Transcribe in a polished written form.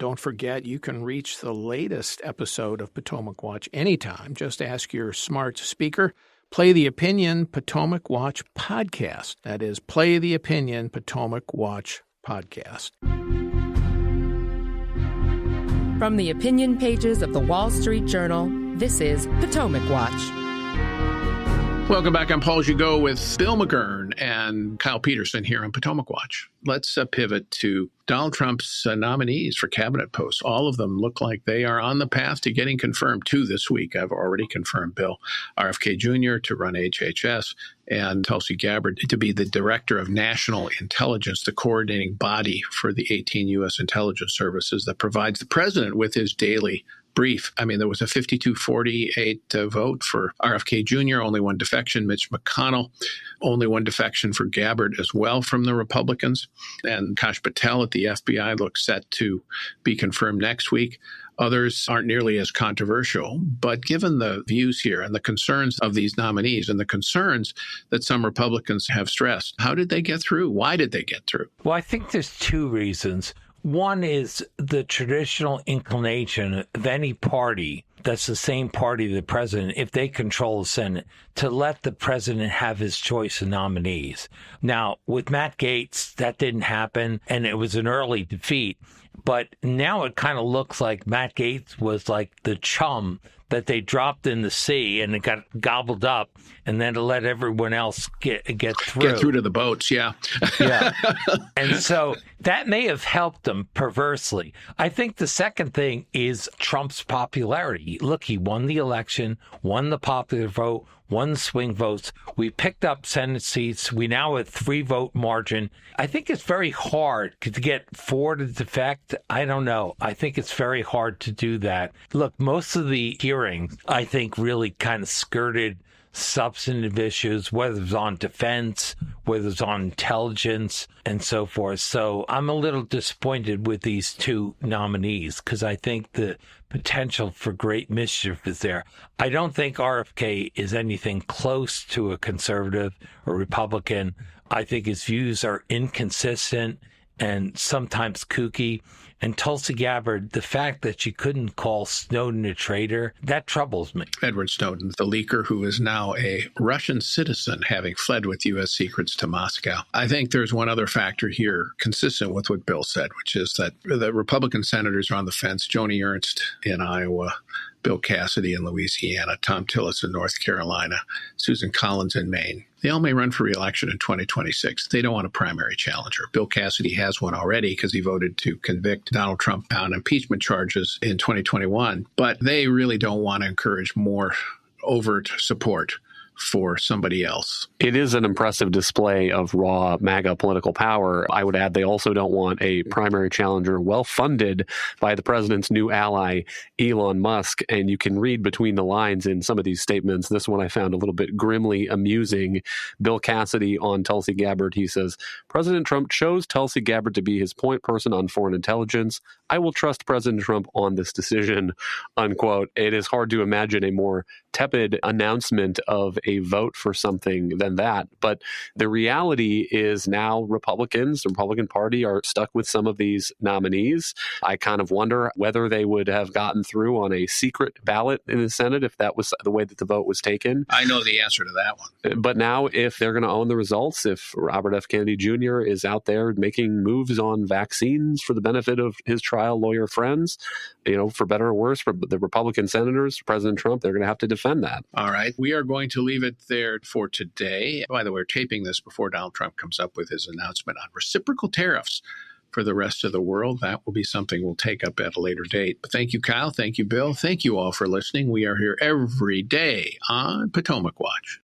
Don't forget, you can reach the latest episode of Potomac Watch anytime. Just ask your smart speaker, play the Opinion Potomac Watch podcast. That is, play the Opinion Potomac Watch podcast. From the opinion pages of the Wall Street Journal, this is Potomac Watch. Welcome back. I'm Paul Gigot with Bill McGurn and Kyle Peterson here on Potomac Watch. Let's pivot to Donald Trump's nominees for cabinet posts. All of them look like they are on the path to getting confirmed. Two this week. I've already confirmed Bill RFK Jr. to run HHS and Tulsi Gabbard to be the Director of National Intelligence, the coordinating body for the 18 U.S. intelligence services that provides the president with his daily brief. I mean, there was a 52-48 vote for RFK Jr., only one defection, Mitch McConnell, only one defection for Gabbard as well from the Republicans. And Kash Patel at the FBI looks set to be confirmed next week. Others aren't nearly as controversial, but given the views here and the concerns of these nominees and the concerns that some Republicans have stressed, how did they get through? Why did they get through? Well, I think there's two reasons. One is the traditional inclination of any party that's the same party the president, if they control the Senate, to let the president have his choice of nominees. Now, with Matt Gaetz, that didn't happen, and it was an early defeat. But now it kind of looks like Matt Gaetz was like the chum that they dropped in the sea and it got gobbled up, and then to let everyone else get through. Get through to the boats, yeah. Yeah. And so that may have helped them perversely. I think the second thing is Trump's popularity. Look, he won the election, won the popular vote, won the swing votes. We picked up Senate seats. We now have a 3-vote margin. I think it's very hard to get 4 to defect. I don't know. I think it's very hard to do that. Look, most of the hearings, I think, really kind of skirted substantive issues, whether it's on defense, whether it's on intelligence, and so forth. So I'm a little disappointed with these two nominees because I think the potential for great mischief is there. I don't think RFK is anything close to a conservative or Republican. I think his views are inconsistent and sometimes kooky. And Tulsi Gabbard, the fact that she couldn't call Snowden a traitor, that troubles me. Edward Snowden, the leaker who is now a Russian citizen, having fled with U.S. secrets to Moscow. I think there's one other factor here consistent with what Bill said, which is that the Republican senators are on the fence. Joni Ernst in Iowa, Bill Cassidy in Louisiana, Tom Tillis in North Carolina, Susan Collins in Maine. They all may run for re-election in 2026. They don't want a primary challenger. Bill Cassidy has one already because he voted to convict Donald Trump on impeachment charges in 2021. But they really don't want to encourage more overt support for somebody else. It is an impressive display of raw MAGA political power. I would add they also don't want a primary challenger well-funded by the president's new ally, Elon Musk. And you can read between the lines in some of these statements. This one I found a little bit grimly amusing. Bill Cassidy on Tulsi Gabbard, he says, President Trump chose Tulsi Gabbard to be his point person on foreign intelligence. I will trust President Trump on this decision, unquote. It is hard to imagine a more tepid announcement of a vote for something than that. But the reality is now Republicans, the Republican Party, are stuck with some of these nominees. I kind of wonder whether they would have gotten through on a secret ballot in the Senate if that was the way that the vote was taken. I know the answer to that one. But now if they're going to own the results, if Robert F. Kennedy Jr. is out there making moves on vaccines for the benefit of his trial lawyer friends, for better or worse, for the Republican senators, President Trump, they're going to have to defend that. All right. We are going to leave it there for today. By the way, we're taping this before Donald Trump comes up with his announcement on reciprocal tariffs for the rest of the world. That will be something we'll take up at a later date. But thank you, Kyle. Thank you, Bill. Thank you all for listening. We are here every day on Potomac Watch.